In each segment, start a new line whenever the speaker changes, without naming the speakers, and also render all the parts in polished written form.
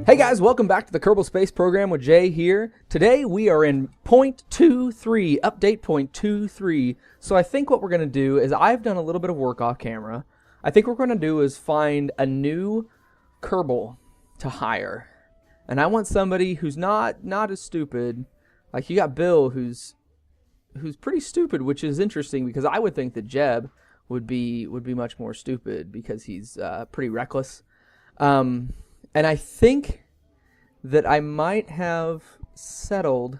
Hey guys, welcome back to the Kerbal Space Program with Jay here. Today we are in .23, update .23. So I think what we're going to do is, I've done a little bit of work off camera. I think what we're going to do is find a new Kerbal to hire. And I want somebody who's not as stupid. Like, you got Bill who's pretty stupid, which is interesting because I would think that Jeb would be much more stupid because he's pretty reckless. And I think that I might have settled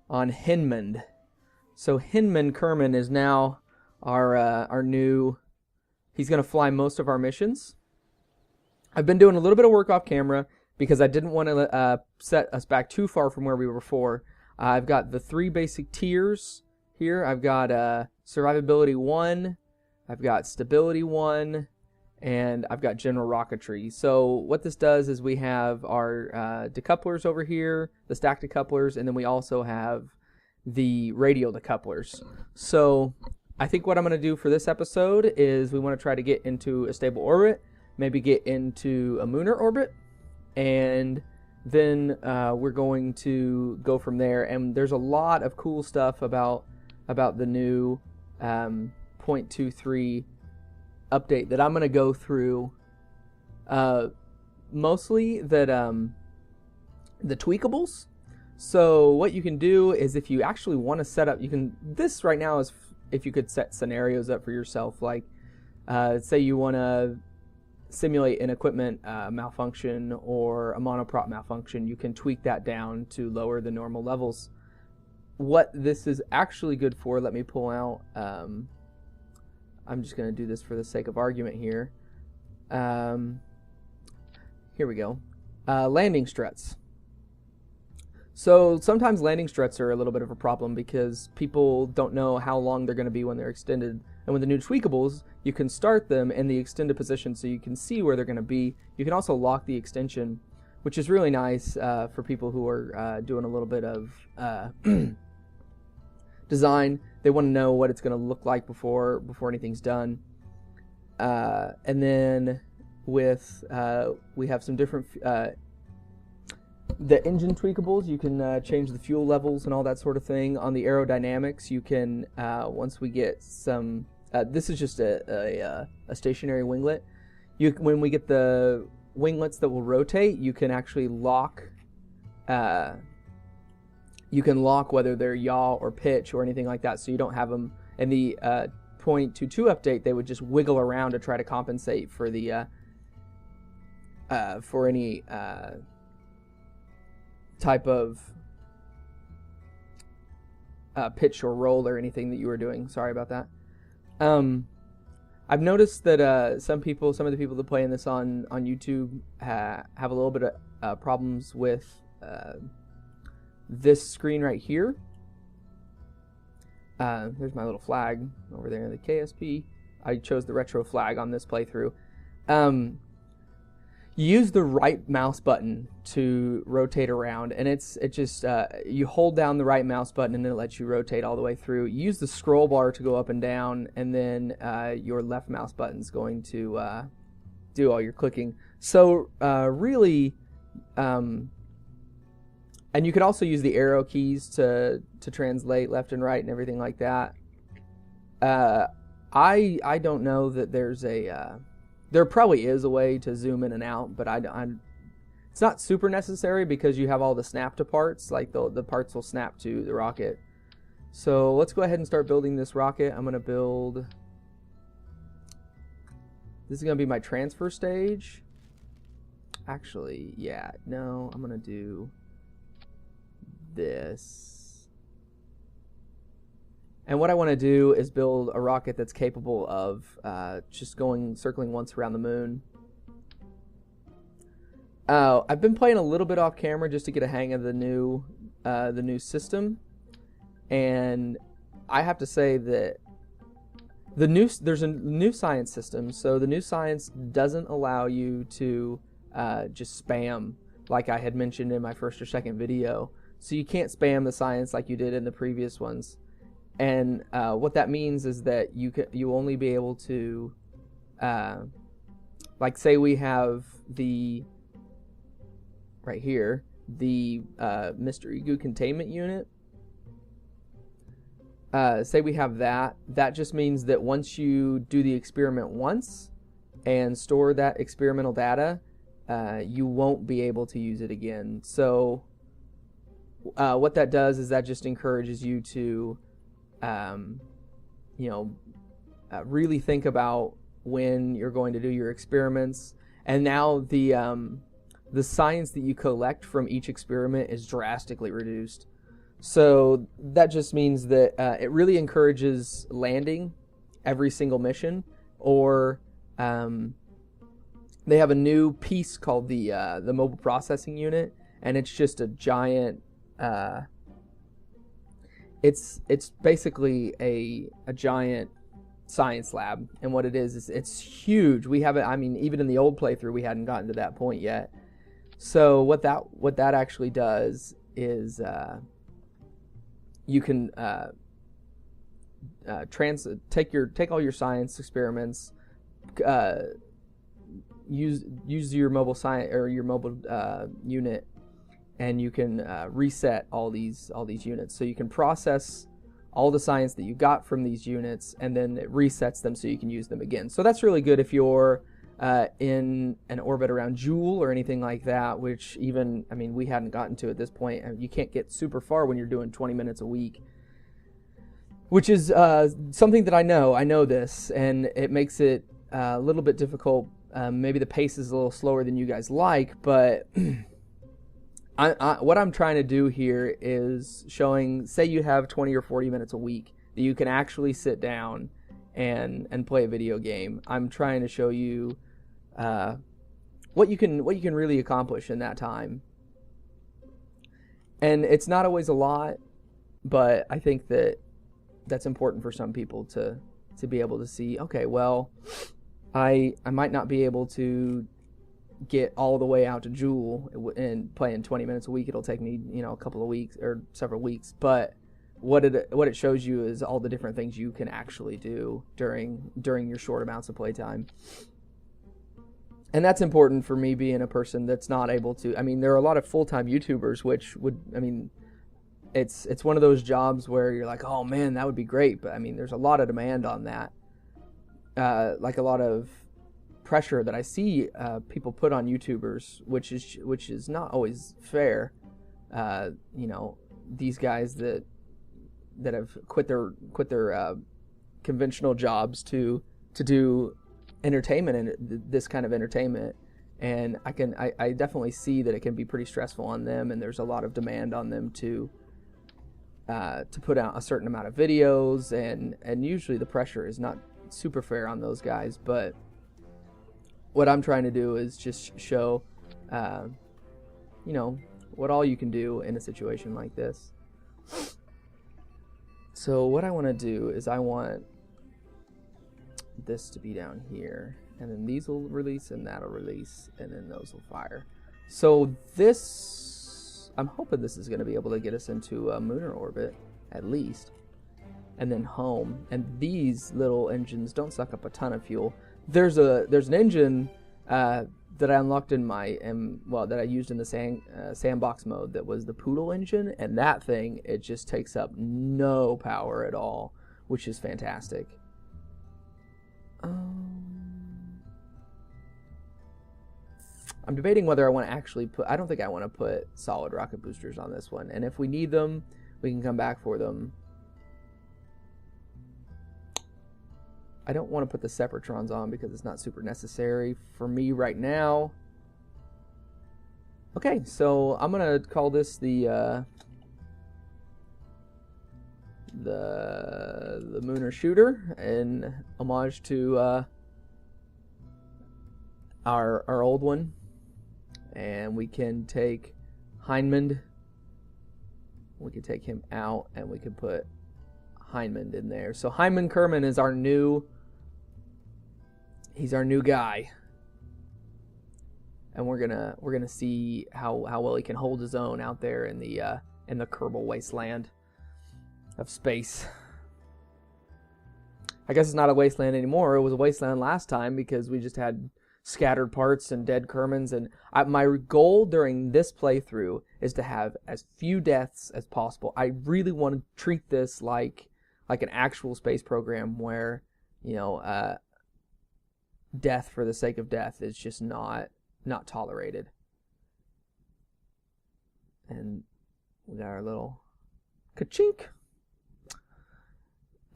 on Henmund. So Henmund Kermin is now our new. He's going to fly most of our missions. I've been doing a little bit of work off camera because I didn't want to set us back too far from where we were before. I've got the 3 basic tiers here. I've got survivability 1, I've got stability 1, and I've got general rocketry. So what this does is we have our decouplers over here, the stack decouplers, and then we also have the radial decouplers. So I think what I'm going to do for this episode is we want to try to get into a stable orbit, maybe get into a lunar orbit, and then we're going to go from there. And there's a lot of cool stuff about the new .23 update that I'm going to go through. Mostly that the tweakables. So what you can do is, if you actually want to set up, this right now is if you could set scenarios up for yourself, like say you want to simulate an equipment malfunction or a monoprop malfunction, you can tweak that down to lower the normal levels. What this is actually good for, let me pull out, I'm just going to do this for the sake of argument here. Here we go. Landing struts. So sometimes landing struts are a little bit of a problem because people don't know how long they're going to be when they're extended. And with the new tweakables, you can start them in the extended position so you can see where they're going to be. You can also lock the extension, which is really nice for people who are doing a little bit of design. They want to know what it's going to look like before anything's done. And then with we have some different the engine tweakables. You can change the fuel levels and all that sort of thing. On the aerodynamics, you can once we get some. This is just a stationary winglet. When we get the winglets that will rotate, you can actually lock. You can lock whether they're yaw or pitch or anything like that, so you don't have them. In the .22 update, they would just wiggle around to try to compensate for the for any type of pitch or roll or anything that you were doing. Sorry about that. I've noticed that some of the people that play in this on YouTube have a little bit of problems with this screen right here. There's my little flag over there, the KSP. I chose the retro flag on this playthrough. Use the right mouse button to rotate around, and it just you hold down the right mouse button and it lets you rotate all the way through. Use the scroll bar to go up and down, and then your left mouse button is going to do all your clicking. So really. And you could also use the arrow keys to translate left and right and everything like that. I don't know that there's there probably is a way to zoom in and out, but it's not super necessary because you have all the snap to parts, like the parts will snap to the rocket. So let's go ahead and start building this rocket. I'm going to build, this is going to be my transfer stage. Actually, yeah, no, I'm going to do this. And what I want to do is build a rocket that's capable of just circling once around the moon. I've been playing a little bit off camera just to get a hang of the new system, and I have to say that there's a new science system. So the new science doesn't allow you to just spam like I had mentioned in my first or second video. So you can't spam the science like you did in the previous ones. And what that means is that you only be able to, like say we have the right here, the mystery goo containment unit. Say we have that. That just means that once you do the experiment once and store that experimental data, you won't be able to use it again. So what that does is that just encourages you to, really think about when you're going to do your experiments. And now the science that you collect from each experiment is drastically reduced. So that just means that it really encourages landing every single mission, or they have a new piece called the mobile processing unit, and it's just a giant. It's basically a giant science lab, and what it is it's huge. We haven't. I mean, even in the old playthrough, we hadn't gotten to that point yet. So what that actually does is you can take all your science experiments, use your mobile science or your mobile unit, and you can reset all these units. So you can process all the science that you got from these units, and then it resets them so you can use them again. So that's really good if you're in an orbit around Joule or anything like that, which even, I mean, we hadn't gotten to at this point. You can't get super far when you're doing 20 minutes a week, which is something that I know this, and it makes it a little bit difficult. Maybe the pace is a little slower than you guys like, but what I'm trying to do here is showing, say you have 20 or 40 minutes a week that you can actually sit down and play a video game. I'm trying to show you what you can really accomplish in that time. And it's not always a lot, but I think that's important for some people to be able to see, okay, well, I might not be able to get all the way out to Joule and play in 20 minutes a week. It'll take me, a couple of weeks or several weeks, but what it shows you is all the different things you can actually do during your short amounts of playtime. And that's important for me, being a person that's not able to. I mean, there are a lot of full-time YouTubers, which would, I mean, it's one of those jobs where you're like, oh man, that would be great, but I mean, there's a lot of demand on that. Like a lot of pressure that I see people put on YouTubers, which is not always fair. These guys that have quit their conventional jobs to do entertainment and this kind of entertainment, and I definitely see that it can be pretty stressful on them, and there's a lot of demand on them to put out a certain amount of videos, and usually the pressure is not super fair on those guys. But what I'm trying to do is just show what all you can do in a situation like this. So what I want to do is I want this to be down here, and then these will release, and that'll release, and then those will fire. So this, I'm hoping this is going to be able to get us into a lunar orbit at least, and then home. And these little engines don't suck up a ton of fuel. There's an engine that I unlocked that I used in the sandbox mode, that was the Poodle engine, and that thing, it just takes up no power at all, which is fantastic. I'm debating whether I want to actually I don't think I want to put solid rocket boosters on this one, and if we need them, we can come back for them. I don't want to put the Separatrons on because it's not super necessary for me right now. Okay, so I'm gonna call this the Lunar Shooter, in homage to our old one. And we can take Henmund. We can take him out, and we can put Henmund in there. So Henmund Kermin is our new. He's our new guy, and we're gonna see how well he can hold his own out there in the Kerbal wasteland of space. I guess it's not a wasteland anymore. It was a wasteland last time because we just had scattered parts and dead Kermins. And my goal during this playthrough is to have as few deaths as possible. I really want to treat this like an actual space program where, death for the sake of death is just not tolerated. And we got our little ka-chink.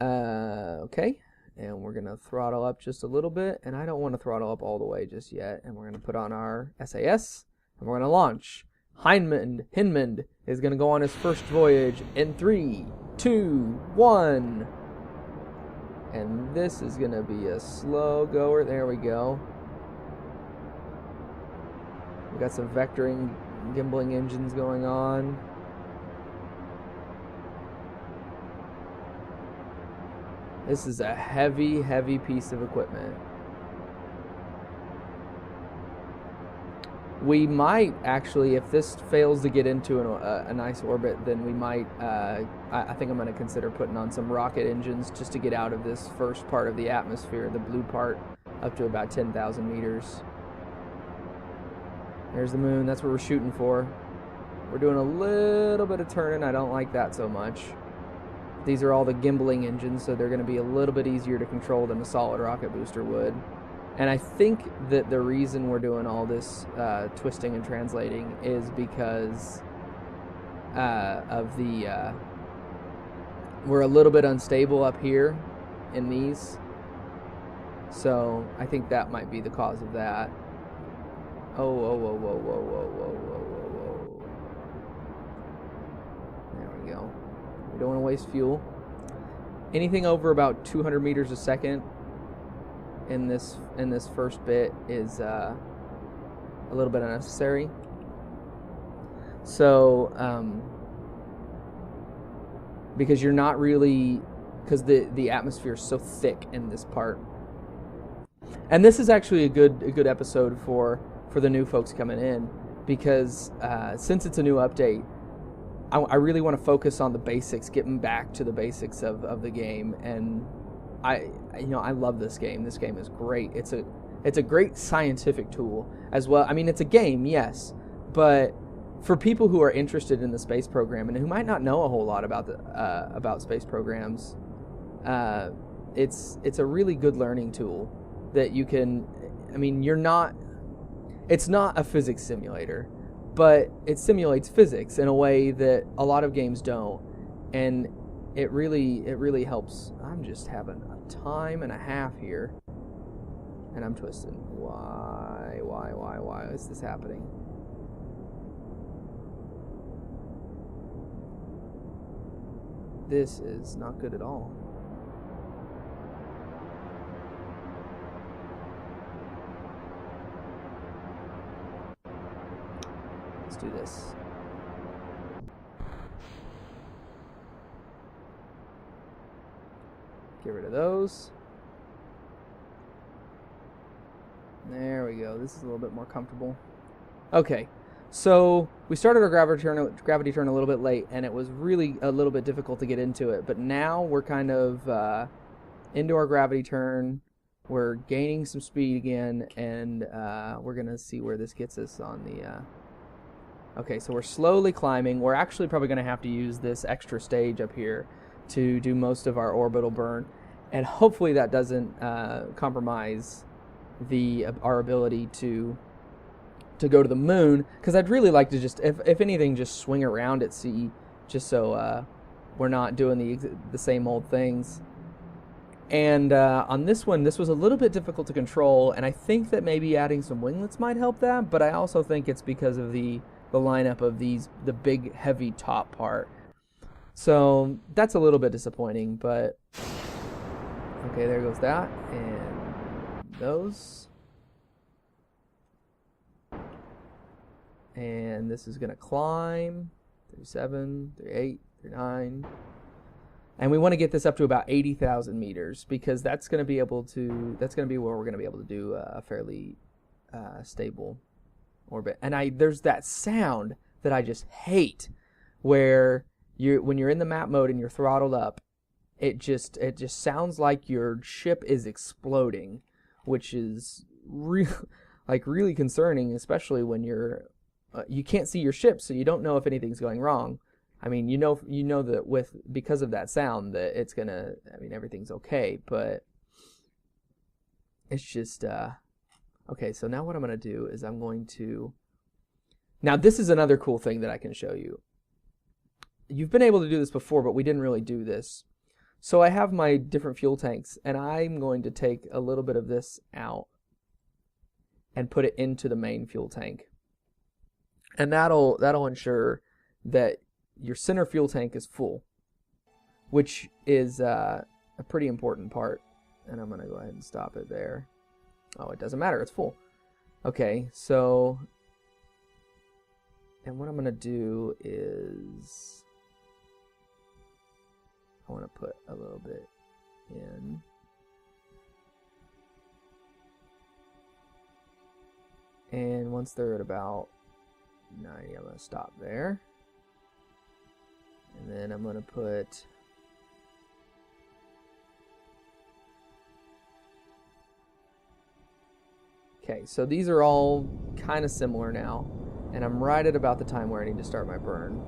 Okay. And we're going to throttle up just a little bit. And I don't want to throttle up all the way just yet. And we're going to put on our SAS. And we're going to launch. Henmund is going to go on his first voyage in 3, 2, 1. And this is going to be a slow goer. There we go. We got some vectoring, gimbling engines going on. This is a heavy, heavy piece of equipment. We might actually, if this fails to get into a nice orbit, then we might, I think I'm going to consider putting on some rocket engines just to get out of this first part of the atmosphere, the blue part, up to about 10,000 meters. There's the moon. That's what we're shooting for. We're doing a little bit of turning. I don't like that so much. These are all the gimbling engines, so they're going to be a little bit easier to control than a solid rocket booster would. And I think that the reason we're doing all this twisting and translating is because of the... we're a little bit unstable up here in these. So I think that might be the cause of that. Oh, whoa, whoa, whoa, whoa, whoa, whoa, whoa, whoa, whoa. There we go. We don't want to waste fuel. Anything over about 200 meters a second in this first bit is a little bit unnecessary. So because you're not really, because the atmosphere is so thick in this part. And this is actually a good episode for the new folks coming in, because since it's a new update, I really want to focus on the basics, getting back to the basics of the game. And I love this game. This game is great. It's a great scientific tool as well. I mean, it's a game, yes, but for people who are interested in the space program and who might not know a whole lot about space programs, it's a really good learning tool that you can. I mean, it's not a physics simulator, but it simulates physics in a way that a lot of games don't, and it really helps. I'm just having a time and a half here, and I'm twisting. Why is this happening? This is not good at all. Let's do this. Get rid of those. There we go. This is a little bit more comfortable. Okay, so we started our gravity turn a little bit late, and it was really a little bit difficult to get into it. But now we're kind of into our gravity turn. We're gaining some speed again, and we're going to see where this gets us on the... Okay, so we're slowly climbing. We're actually probably going to have to use this extra stage up here to do most of our orbital burn, and hopefully that doesn't compromise our ability to go to the moon, because I'd really like to just, if anything, just swing around at sea, just so we're not doing the same old things. And on this one, this was a little bit difficult to control, and I think that maybe adding some winglets might help that, but I also think it's because of the lineup of the big heavy top part. So that's a little bit disappointing, but okay, there goes that, and those. And this is going to climb 37, 38, 39. And we want to get this up to about 80,000 meters, because that's going to be where we're going to be able to do a fairly stable orbit. And there's that sound that I just hate, where when you're in the map mode and you're throttled up, it just sounds like your ship is exploding, which is real. like really concerning, especially when you can't see your ship, so you don't know if anything's going wrong. I mean, you know that because of that sound that it's gonna, I mean, everything's okay, but it's just okay. So now what I'm gonna do is now this is another cool thing that I can show you. You've been able to do this before, but we didn't really do this. So I have my different fuel tanks, and I'm going to take a little bit of this out and put it into the main fuel tank. And that'll ensure that your center fuel tank is full, which is a pretty important part. And I'm going to go ahead and stop it there. Oh, it doesn't matter. It's full. Okay, so... And what I'm going to do is... I want to put a little bit in. And once they're at about 90, I'm going to stop there. And then I'm going to put... Okay, so these are all kind of similar now. And I'm right at about the time where I need to start my burn.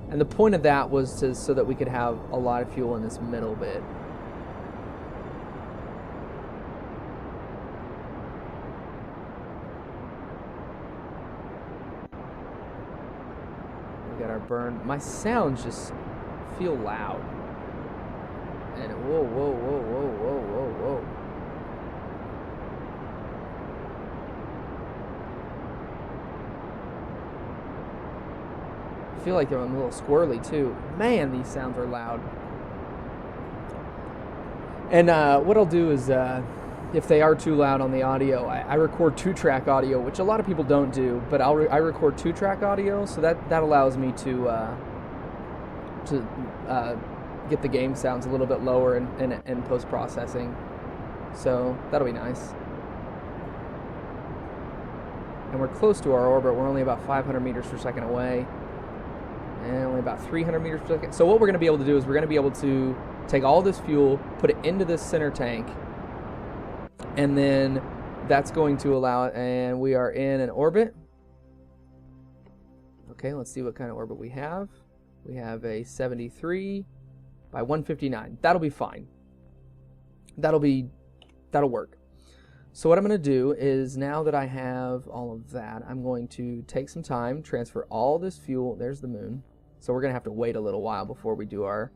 And the point of that was so that we could have a lot of fuel in this middle bit. We got our burn. My sounds just feel loud. And whoa, whoa, whoa, whoa, whoa, whoa, whoa. I feel like they're a little squirrely too. Man, these sounds are loud. And what I'll do is, if they are too loud on the audio, I record 2-track audio, which a lot of people don't do, but I record 2-track audio, so that allows me to get the game sounds a little bit lower in post-processing. So that'll be nice. And we're close to our orbit. We're only about 500 meters per second away. And only about 300 meters per second. So what we're going to be able to do is we're going to be able to take all this fuel, put it into this center tank, and then that's going to allow it, and we are in an orbit. Okay, let's see what kind of orbit we have. We have a 73 by 159. That'll be fine. That'll work. So what I'm going to do is, now that I have all of that, I'm going to take some time, transfer all this fuel. There's the moon. So we're going to have to wait a little while before we do our...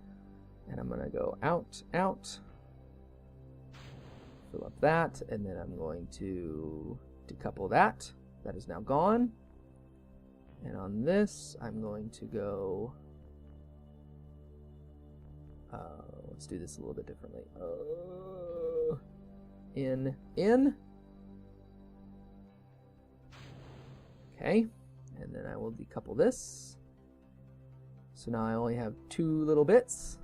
And I'm going to go out, fill up that, and then I'm going to decouple that. That is now gone. And on this, I'm going to go... let's do this a little bit differently. In. Okay, and then I will decouple this. So now I only have 2 little bits.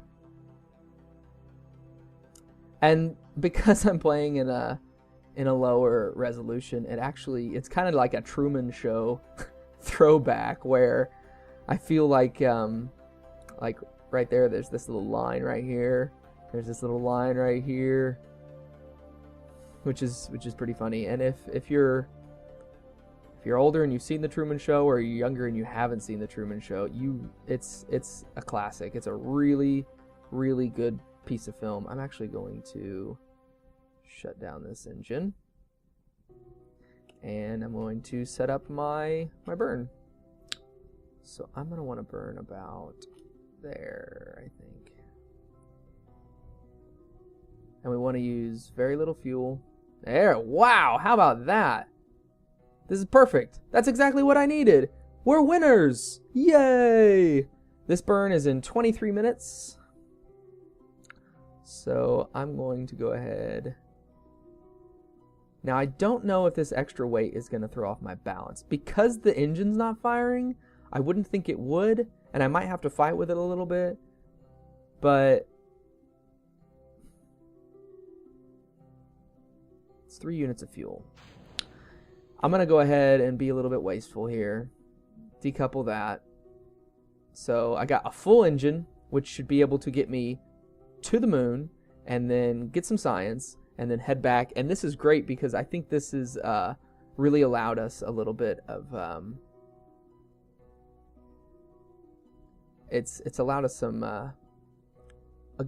And because I'm playing in a lower resolution, it's kind of like a Truman Show throwback, where I feel like right there's this little line right here. There's this little line right here, which is pretty funny. And if you're older and you've seen the Truman Show, or you're younger and you haven't seen the Truman Show, it's a classic. It's a really, really good piece of film. I'm actually going to shut down this engine, and I'm going to set up my burn. So I'm going to want to burn about there, I think. And we want to use very little fuel. There, wow, how about that? This is perfect. That's exactly what I needed. We're winners! Yay! This burn is in 23 minutes. So I'm going to go ahead. Now I don't know if this extra weight is going to throw off my balance. Because the engine's not firing, I wouldn't think it would, and I might have to fight with it a little bit. But it's 3 units of fuel. I'm going to go ahead and be a little bit wasteful here. Decouple that. So I got a full engine, which should be able to get me to the moon, and then get some science, and then head back. And this is great because I think this is really allowed us a little bit of it's allowed us some a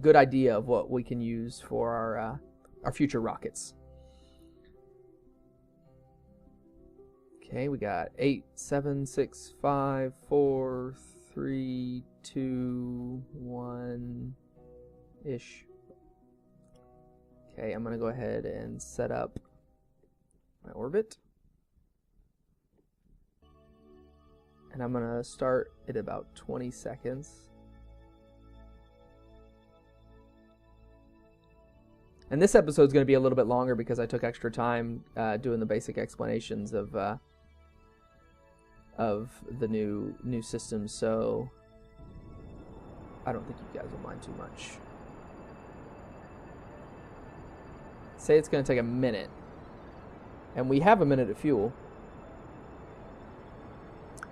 good idea of what we can use for our future rockets. Okay, we got 8, 7, 6, 5, 4, 3, 2, 1 ish. Okay, I'm gonna go ahead and set up my orbit. And I'm gonna start at about 20 seconds. And this episode's gonna be a little bit longer because I took extra time doing the basic explanations of the new system, so I don't think you guys will mind too much. Say it's gonna take a minute, and we have a minute of fuel.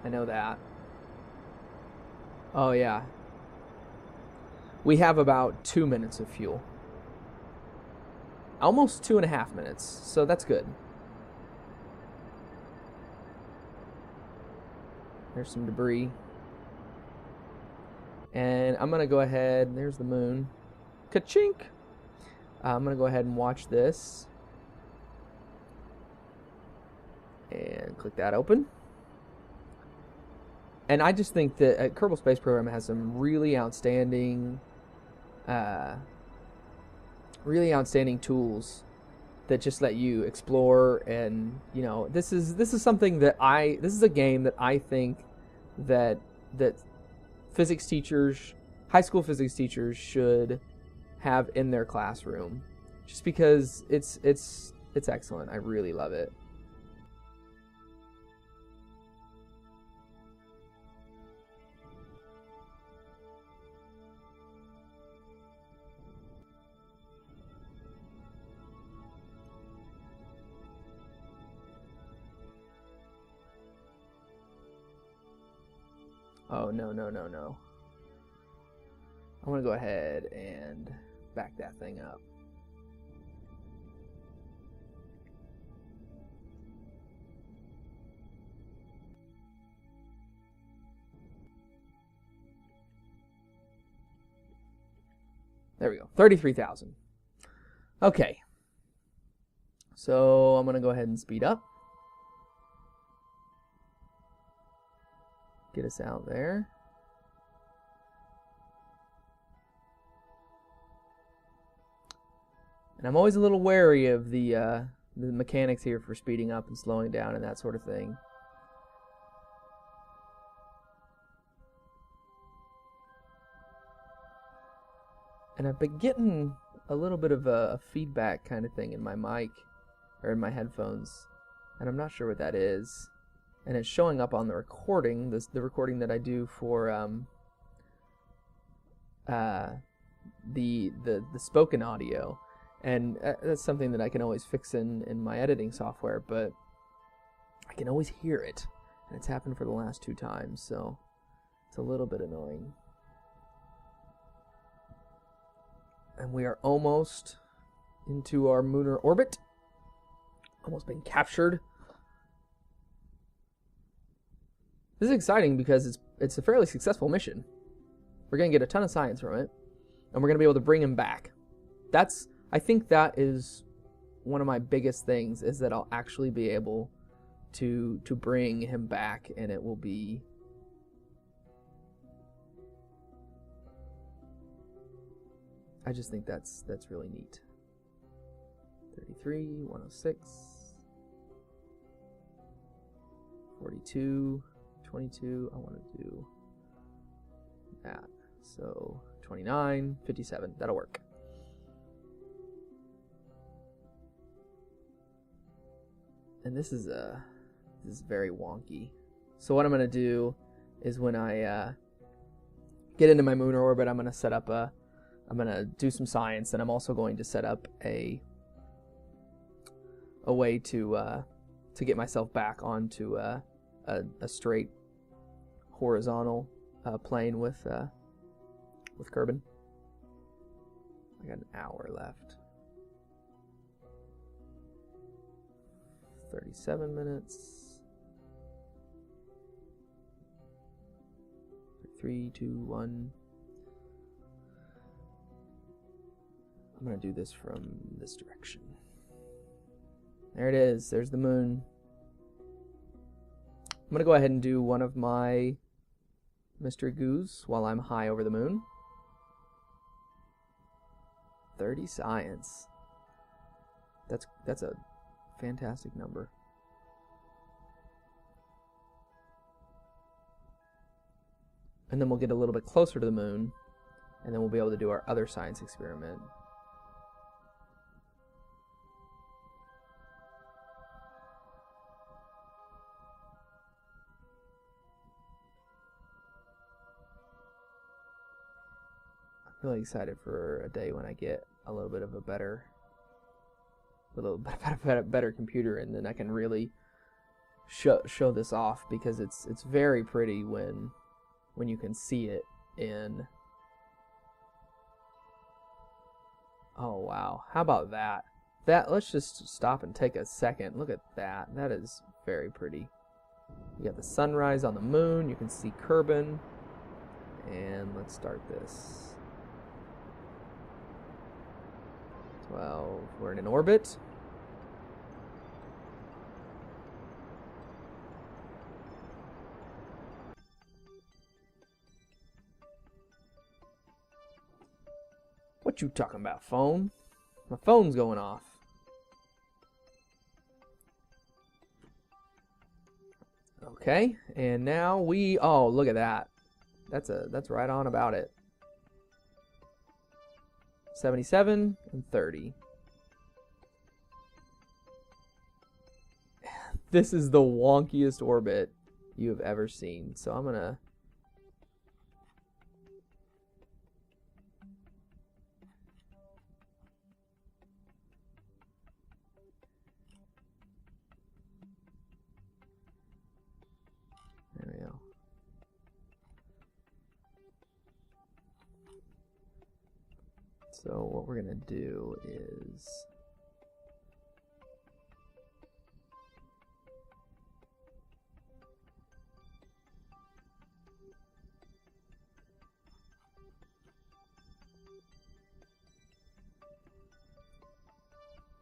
I know that. Oh yeah. We have about 2 minutes of fuel. Almost 2.5 minutes, so that's good. There's some debris. And I'm gonna go ahead, there's the moon. Ka-chink! I'm gonna go ahead and watch this. And click that open. And I just think that Kerbal Space Program has some really outstanding tools that just let you explore. And you know, this is something that this is a game that I think that physics teachers, high school physics teachers, should have in their classroom, just because it's excellent. I really love it. Oh, no. I want to go ahead and back that thing up. There we go, 33,000. Okay. So I'm going to go ahead and speed up. Get us out there. And I'm always a little wary of the mechanics here for speeding up and slowing down and that sort of thing. And I've been getting a little bit of a feedback kind of thing in my mic or in my headphones, and I'm not sure what that is. And it's showing up on the recording, the recording that I do for the spoken audio, and that's something that I can always fix in my editing software, but I can always hear it, and it's happened for the last 2 times, so it's a little bit annoying. And we are almost into our lunar orbit, almost been captured. This is exciting because it's a fairly successful mission. We're going to get a ton of science from it, and we're going to be able to bring him back. I think that is one of my biggest things, is that I'll actually be able to bring him back, and it will be... I just think that's really neat. 33, 106, 42... 22, I want to do that. So 29, 57, that'll work. And this is very wonky. So what I'm going to do is when I get into my lunar orbit, I'm going to set up I'm going to do some science, and I'm also going to set up a way to get myself back onto a straight horizontal plane with Kerbin. I got an hour left. 37 minutes. 3, 2, 1. I'm going to do this from this direction. There it is. There's the moon. I'm going to go ahead and do one of my mystery goos while I'm high over the moon. 30 science. That's a fantastic number. And then we'll get a little bit closer to the moon, and then we'll be able to do our other science experiment. I'm really excited for a day when I get a little bit of a better computer, and then I can really show this off, because it's very pretty when you can see it in. Oh wow, how about that? Let's just stop and take a second. Look at that. That is very pretty. You got the sunrise on the moon. You can see Kerbin. And let's start this. 12. We're in an orbit. What you talking about, phone? My phone's going off. Okay, and now oh, look at that. That's right on about it. 77 and 30. This is the wonkiest orbit you have ever seen. So I'm gonna there we go. So what we're gonna do is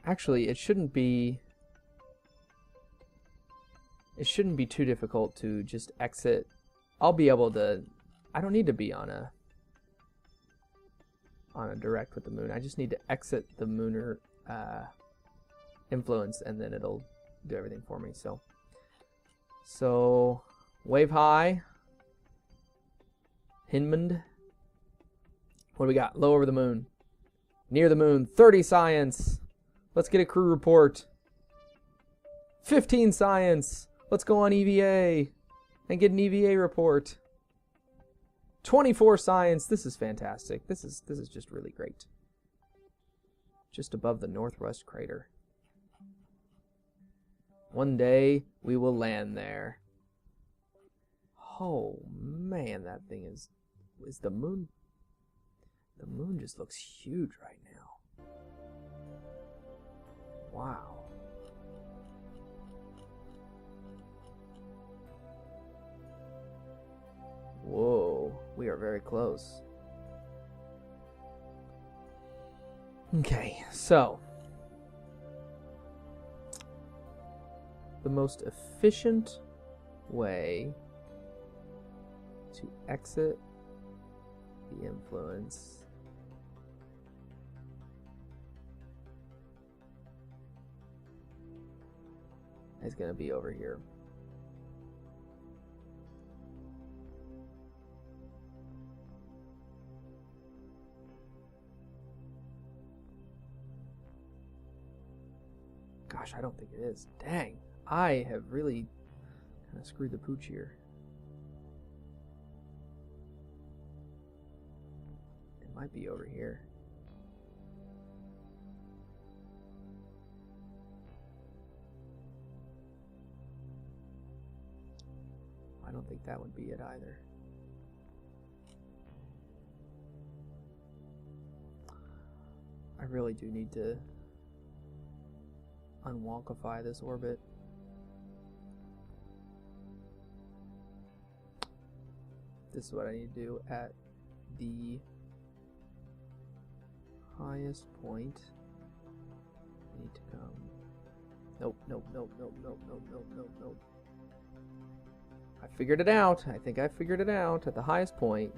actually it shouldn't be too difficult to just exit. I'll be able to, I don't need to be on a direct with the moon. I just need to exit the lunar influence, and then it'll do everything for me. So wave high, Henmund. What do we got? Low over the moon, near the moon. 30 science. Let's get a crew report. 15 science. Let's go on EVA and get an EVA report. 24 science. This is fantastic. This is just really great. Just above the northwest crater. One day we will land there. Oh man, that thing is the moon. The moon just looks huge right now. Wow. Whoa, we are very close. Okay, so the most efficient way to exit the influence is going to be over here. Gosh, I don't think it is. Dang, I have really kind of screwed the pooch here. It might be over here. I don't think that would be it either. I really do need to unwonkify this orbit. This is what I need to do at the highest point. I need to come. Nope, nope, nope, nope, nope, nope, nope, nope, nope. I figured it out. I think I figured it out at the highest point.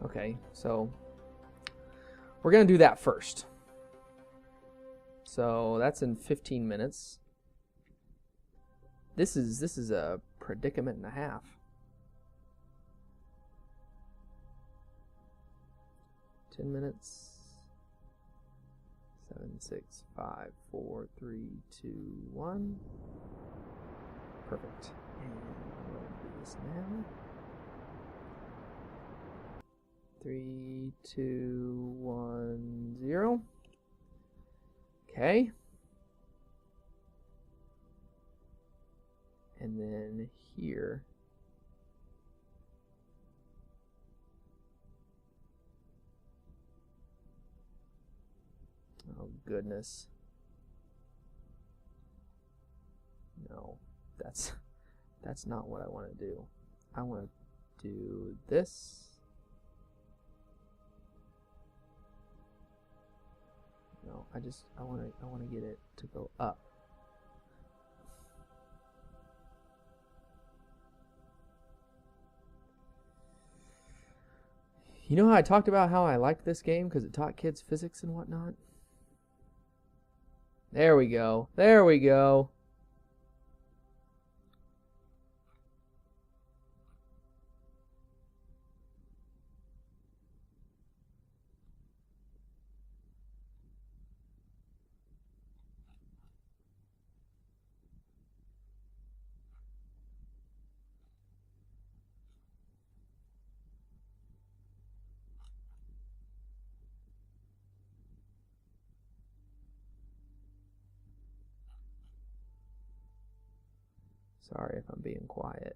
Okay, so we're gonna do that first. So that's in 15 minutes. This is a predicament and a half. Ten minutes. 7, 6, 5, 4, 3, 2, 1. Perfect. And we'll do this now. 3, 2, 1, 0. Okay. And then here. Oh goodness. No, that's not what I want to do. I want to do this. No, I want to get it to go up. You know how I talked about how I liked this game because it taught kids physics and whatnot? There we go. There we go. Sorry if I'm being quiet.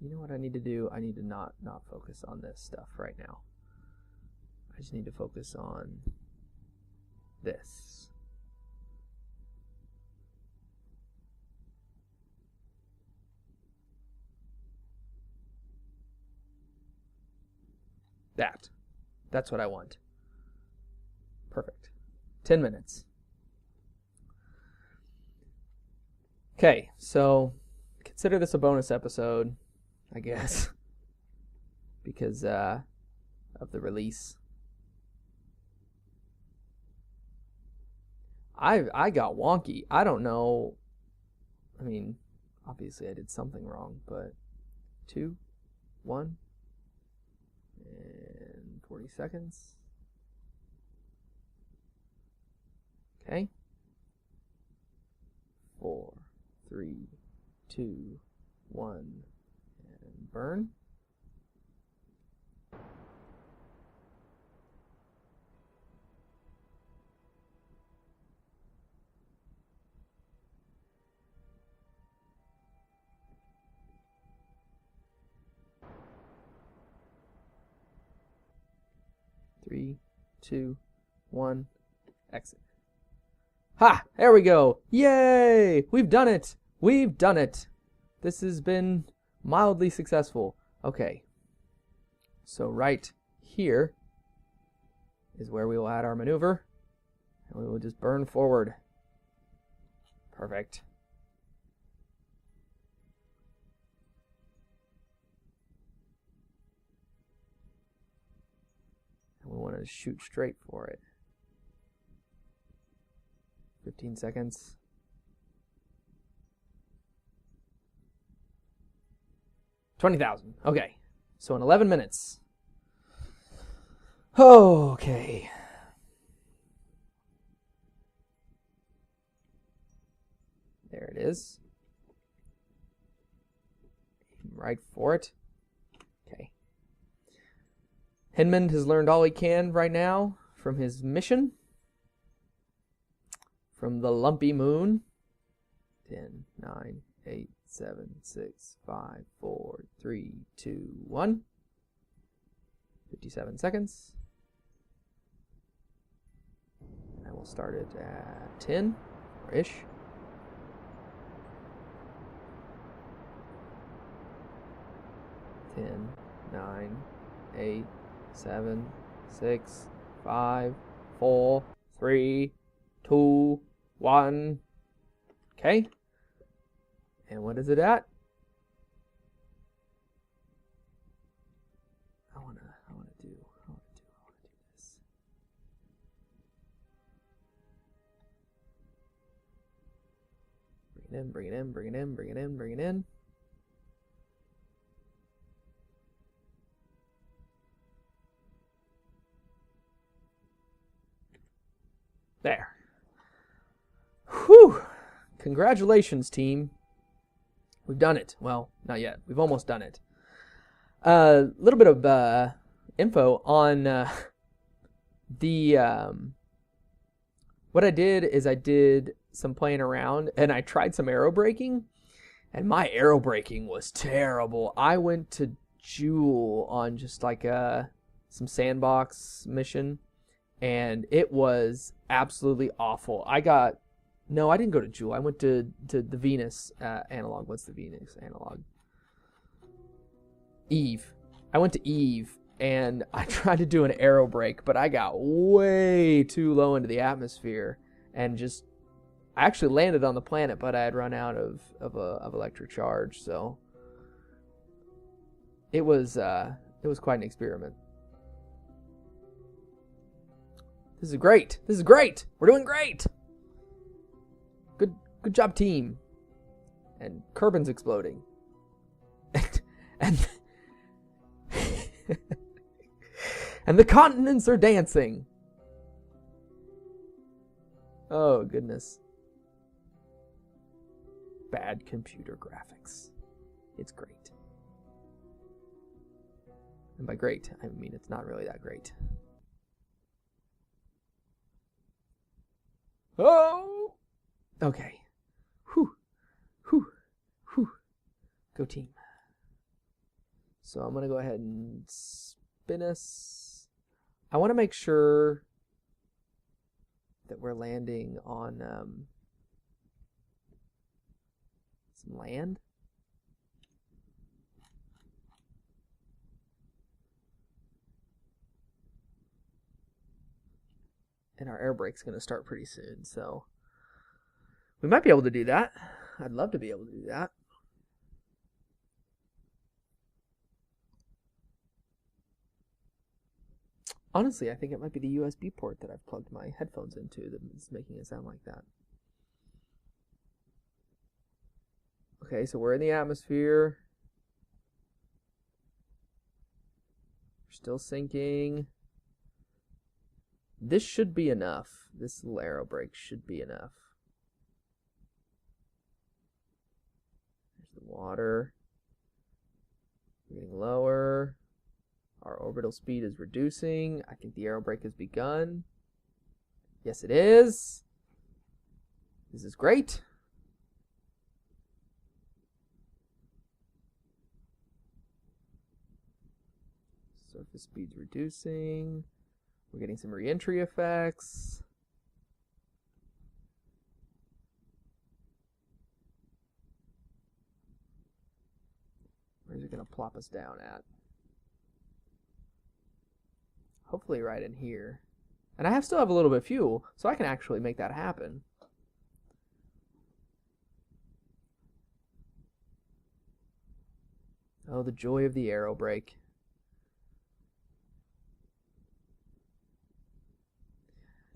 You know what I need to do? I need to not focus on this stuff right now. I just need to focus on this. That's what I want. Perfect. 10 minutes. Okay, so consider this a bonus episode, I guess, because of the release. I got wonky. I don't know. I mean, obviously I did something wrong, but 2, 1, and 40 seconds. Okay. 4, 3, 2, 1, and burn. Three, 2, 1, exit. Ha! There we go! Yay! We've done it! We've done it! This has been mildly successful. Okay. So right here is where we will add our maneuver. And we will just burn forward. Perfect. And we want to shoot straight for it. 15 seconds. $20,000. Okay. So in 11 minutes. Okay. There it is. Aim right for it. Okay. Henmund has learned all he can right now from his mission. From the lumpy moon. 10, 9, 8, 7, 6, 5, 4, 3, 2, 1. 57 seconds. And we'll start it at 10 or ish. Ten, 9, 8, 7, 6, 5, 4, 3, 2, 1. Okay. And what is it at? I wanna do this. Bring it in. There. Whew. Congratulations, team. We've done it. Well, not yet. We've almost done it. A little bit of info on what I did is I did some playing around, and I tried some aero braking, and my aero braking was terrible. I went to Jewel on just like some sandbox mission, and it was absolutely awful. No, I didn't go to Jewel. I went to the Venus analog. What's the Venus analog? Eve. I went to Eve, and I tried to do an aero brake, but I got way too low into the atmosphere, and I actually landed on the planet, but I had run out of electric charge, so it was quite an experiment. This is great. We're doing great. Good job, team. And Kerbin's exploding. and and the continents are dancing. Oh, goodness. Bad computer graphics. It's great. And by great, I mean it's not really that great. Oh! Okay. Whew. Go team. So I'm going to go ahead and spin us. I want to make sure that we're landing on some land. And our air brake's going to start pretty soon, so we might be able to do that. I'd love to be able to do that. Honestly, I think it might be the USB port that I've plugged my headphones into that is making it sound like that. Okay, so we're in the atmosphere. We're still sinking. This should be enough. This little aero brake should be enough. There's the water. We're getting lower. Our orbital speed is reducing. I think the aero brake has begun. Yes, it is. This is great. Surface speed's reducing. We're getting some re-entry effects. Where's it going to plop us down at? Hopefully right in here. And I still have a little bit of fuel, so I can actually make that happen. Oh, the joy of the aero brake.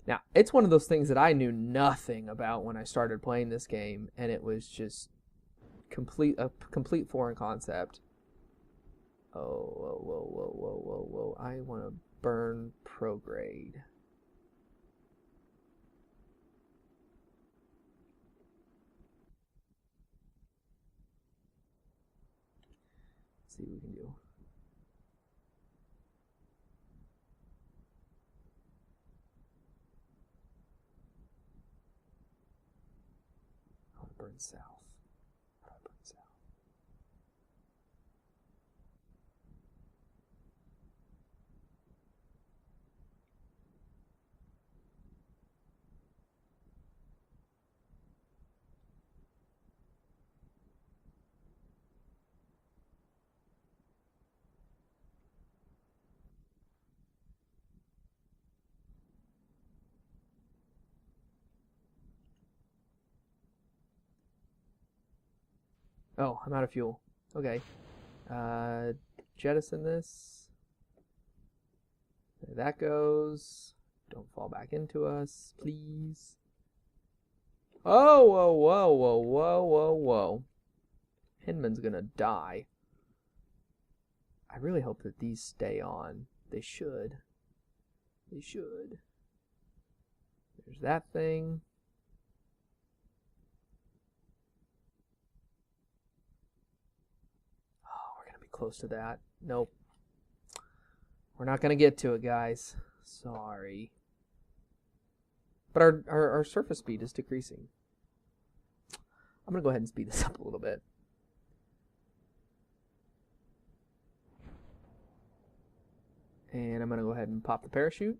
Now, it's one of those things that I knew nothing about when I started playing this game, and it was just a complete foreign concept. Whoa. I want to burn prograde. Let's see what we can do. burn south? How do I burn south? Oh, I'm out of fuel. Okay. Jettison this. There that goes. Don't fall back into us, please. Oh, whoa, whoa, whoa, whoa, whoa, whoa. Henmund's gonna die. I really hope that these stay on. They should. They should. There's that thing. Close to that. Nope. We're not going to get to it, guys. Sorry. But our surface speed is decreasing. I'm going to go ahead and speed this up a little bit. And I'm going to go ahead and pop the parachute.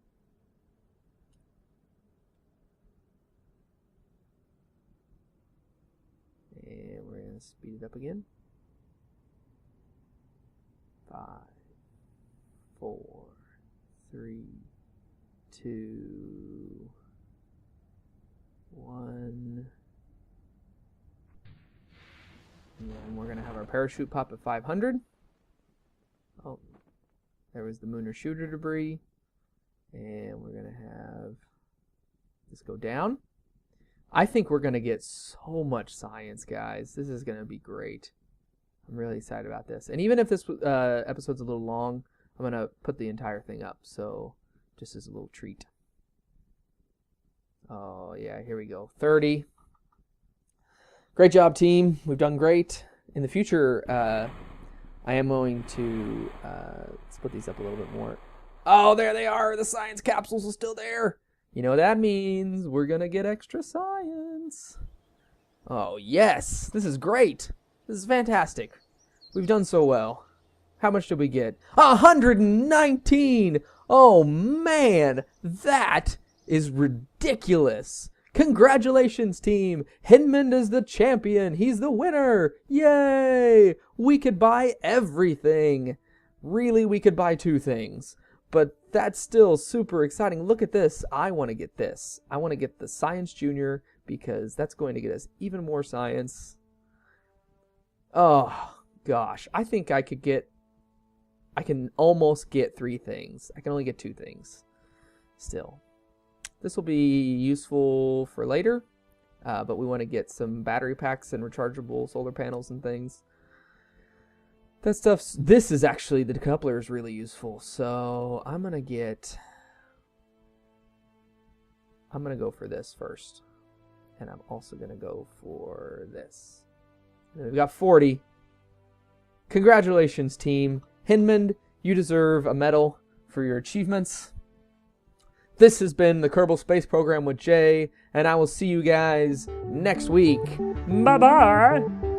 And we're going to speed it up again. 5, 4, 3, 2, 1. And we're going to have our parachute pop at 500. Oh, there was the Mooner shooter debris. And we're going to have this go down. I think we're going to get so much science, guys. This is going to be great. I'm really excited about this. And even if this episode's a little long, I'm going to put the entire thing up. So just as a little treat. Oh, yeah, here we go. 30. Great job, team. We've done great. In the future, I am going to split these up a little bit more. Oh, there they are. The science capsules are still there. You know what that means? We're going to get extra science. Oh, yes. This is great. This is fantastic. We've done so well. How much did we get? 119! Oh, man. That is ridiculous. Congratulations, team. Henmund is the champion. He's the winner. Yay! We could buy everything. Really, we could buy 2 things. But that's still super exciting. Look at this. I want to get this. I want to get the Science Junior because that's going to get us even more science. Oh, gosh. I think I can almost get 3 things. I can only get 2 things. Still. This will be useful for later. But we want to get some battery packs and rechargeable solar panels and things. That stuff's... This is actually... The decoupler is really useful. So, I'm going to go for this first. And I'm also going to go for this. We've got 40. Congratulations, team. Henmund, you deserve a medal for your achievements. This has been the Kerbal Space Program with Jay, and I will see you guys next week. Bye-bye!